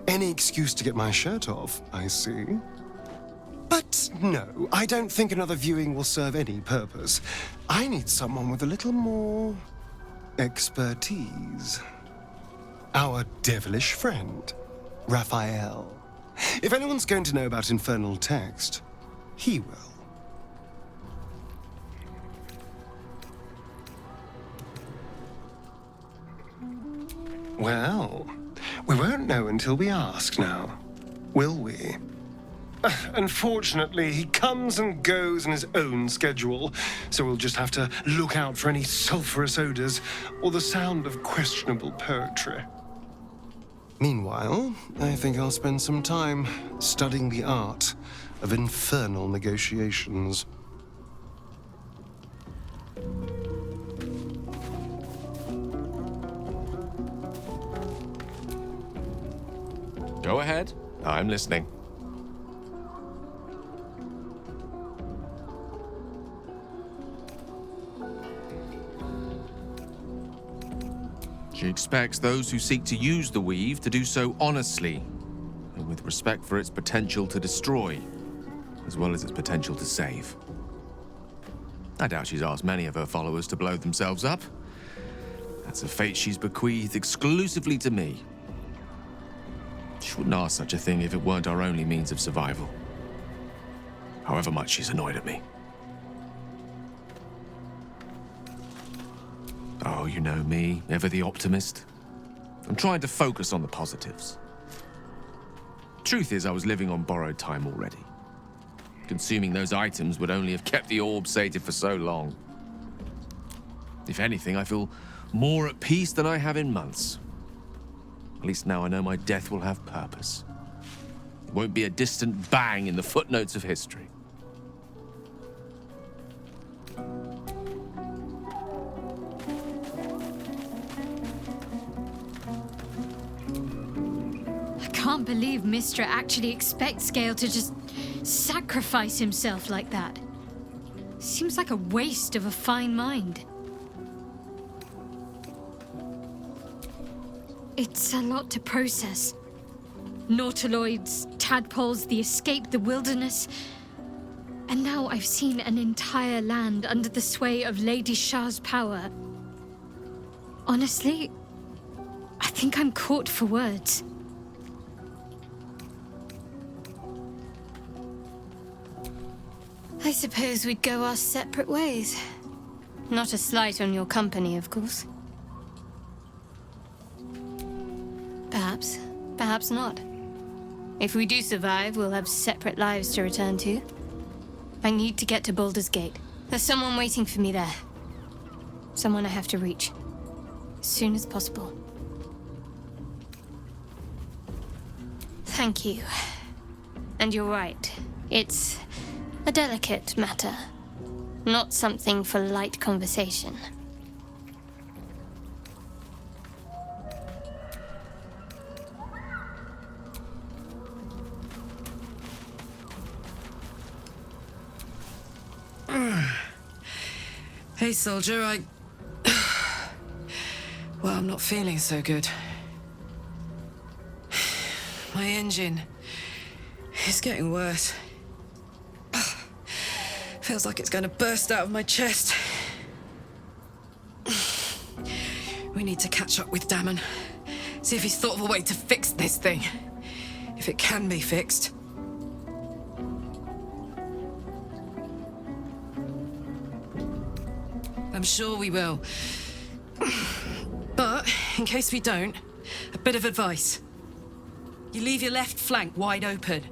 Any excuse to get my shirt off, I see. But no, I don't think another viewing will serve any purpose. I need someone with a little more expertise. Our devilish friend, Raphael. If anyone's going to know about infernal text, he will. Well, we won't know until we ask now, will we? Unfortunately, he comes and goes on his own schedule, so we'll just have to look out for any sulphurous odors or the sound of questionable poetry. Meanwhile, I think I'll spend some time studying the art of infernal negotiations. Go ahead. I'm listening. She expects those who seek to use the weave to do so honestly and with respect for its potential to destroy, as well as its potential to save. I doubt she's asked many of her followers to blow themselves up. That's a fate she's bequeathed exclusively to me. She wouldn't ask such a thing if it weren't our only means of survival. However much she's annoyed at me. Oh, you know me, ever the optimist. I'm trying to focus on the positives. Truth is, I was living on borrowed time already. Consuming those items would only have kept the orb sated for so long. If anything, I feel more at peace than I have in months. At least now I know my death will have purpose. It won't be a distant bang in the footnotes of history. I can't believe Mistra actually expects Gale to just sacrifice himself like that. Seems like a waste of a fine mind. It's a lot to process. Nautiloids, tadpoles, the escape, the wilderness. And now I've seen an entire land under the sway of Lady Shah's power. Honestly, I think I'm caught for words. I suppose we'd go our separate ways. Not a slight on your company, of course. Perhaps. Perhaps not. If we do survive, we'll have separate lives to return to. I need to get to Baldur's Gate. There's someone waiting for me there. Someone I have to reach. As soon as possible. Thank you. And you're right. It's a delicate matter. Not something for light conversation. Hey, soldier, well, I'm not feeling so good. My engine is getting worse. Feels like it's going to burst out of my chest. We need to catch up with Damon. See if he's thought of a way to fix this thing. If it can be fixed. I'm sure we will. But, in case we don't, a bit of advice. You leave your left flank wide open.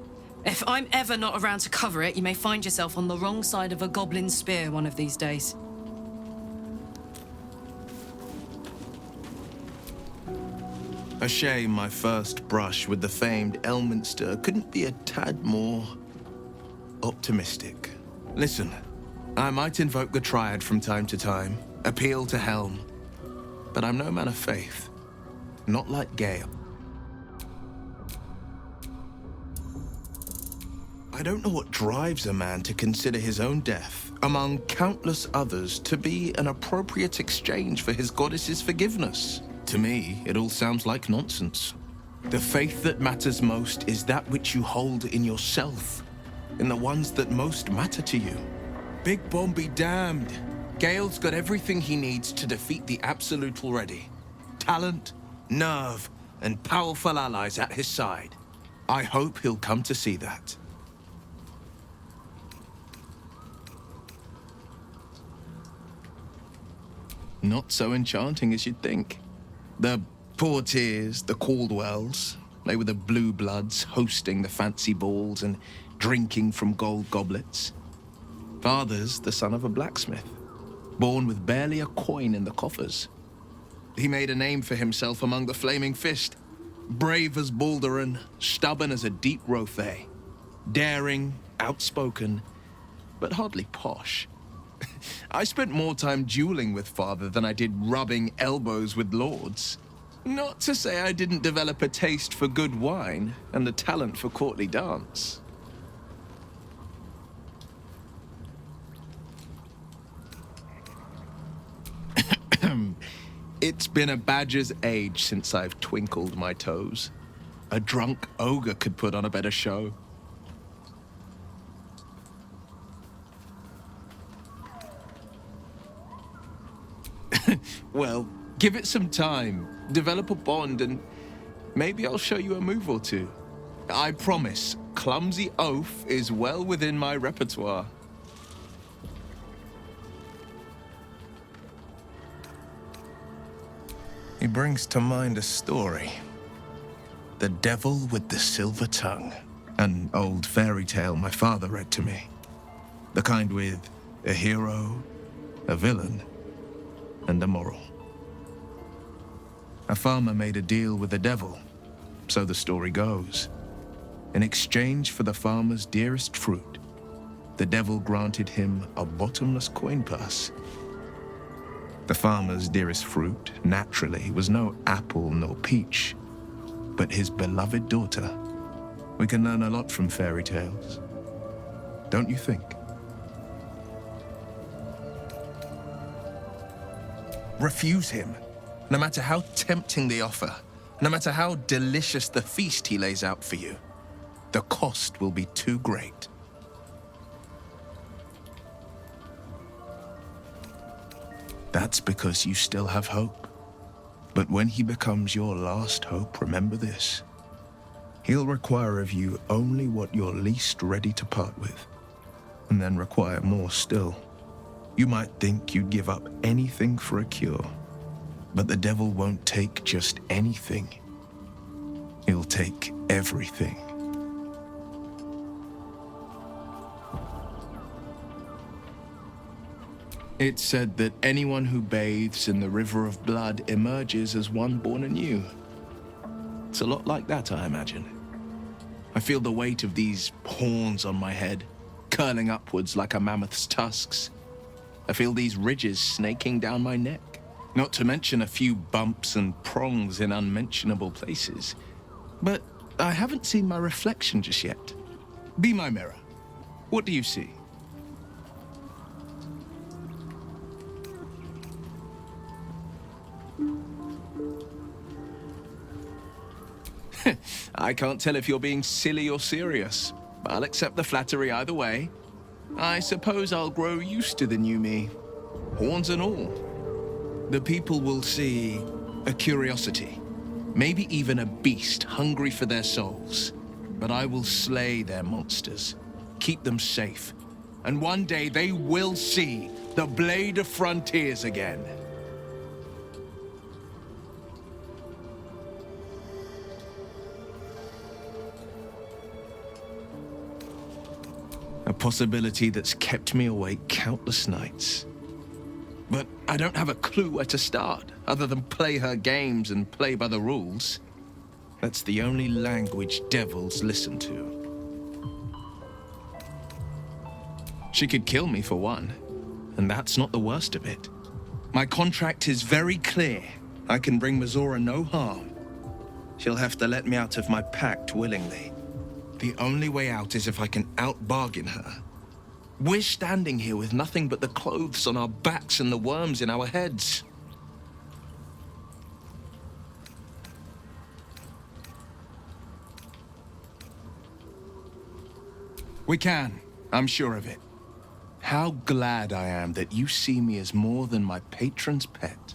If I'm ever not around to cover it, you may find yourself on the wrong side of a goblin spear one of these days. A shame my first brush with the famed Elminster couldn't be a tad more optimistic. Listen, I might invoke the Triad from time to time, appeal to Helm, but I'm no man of faith. Not like Gale. I don't know what drives a man to consider his own death, among countless others, to be an appropriate exchange for his goddess's forgiveness. To me, it all sounds like nonsense. The faith that matters most is that which you hold in yourself, in the ones that most matter to you. Big Bomb be damned. Gale's got everything he needs to defeat the Absolute already. Talent, nerve, and powerful allies at his side. I hope he'll come to see that. Not so enchanting as you'd think. The Portiers, the Caldwells, they were the blue bloods hosting the fancy balls and drinking from gold goblets. Father's the son of a blacksmith, born with barely a coin in the coffers. He made a name for himself among the Flaming Fist. Brave as Baldur and stubborn as a deep Rothay. Daring, outspoken, but hardly posh. I spent more time dueling with Father than I did rubbing elbows with lords. Not to say I didn't develop a taste for good wine and the talent for courtly dance. It's been a badger's age since I've twinkled my toes. A drunk ogre could put on a better show. Well, give it some time, develop a bond, and maybe I'll show you a move or two. I promise, clumsy oaf is well within my repertoire. He brings to mind a story. The Devil with the Silver Tongue. An old fairy tale my father read to me. The kind with a hero, a villain, and a moral. A farmer made a deal with the devil, so the story goes. In exchange for the farmer's dearest fruit, the devil granted him a bottomless coin purse. The farmer's dearest fruit, naturally, was no apple nor peach, but his beloved daughter. We can learn a lot from fairy tales, don't you think? Refuse him, no matter how tempting the offer, no matter how delicious the feast he lays out for you. The cost will be too great. That's because you still have hope. But when he becomes your last hope, remember this. He'll require of you only what you're least ready to part with, and then require more still. You might think you'd give up anything for a cure, but the devil won't take just anything. He'll take everything. It's said that anyone who bathes in the river of blood emerges as one born anew. It's a lot like that, I imagine. I feel the weight of these horns on my head, curling upwards like a mammoth's tusks. I feel these ridges snaking down my neck, not to mention a few bumps and prongs in unmentionable places. But I haven't seen my reflection just yet. Be my mirror. What do you see? I can't tell if you're being silly or serious. I'll accept the flattery either way. I suppose I'll grow used to the new me, horns and all. The people will see a curiosity, maybe even a beast hungry for their souls. But I will slay their monsters, keep them safe, and one day they will see the Blade of Frontiers again. A possibility that's kept me awake countless nights. But I don't have a clue where to start, other than play her games and play by the rules. That's the only language devils listen to. She could kill me for one, and that's not the worst of it. My contract is very clear. I can bring Mizora no harm. She'll have to let me out of my pact willingly. The only way out is if I can out-bargain her. We're standing here with nothing but the clothes on our backs and the worms in our heads. We can. I'm sure of it. How glad I am that you see me as more than my patron's pet.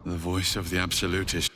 The voice of the Absolutist.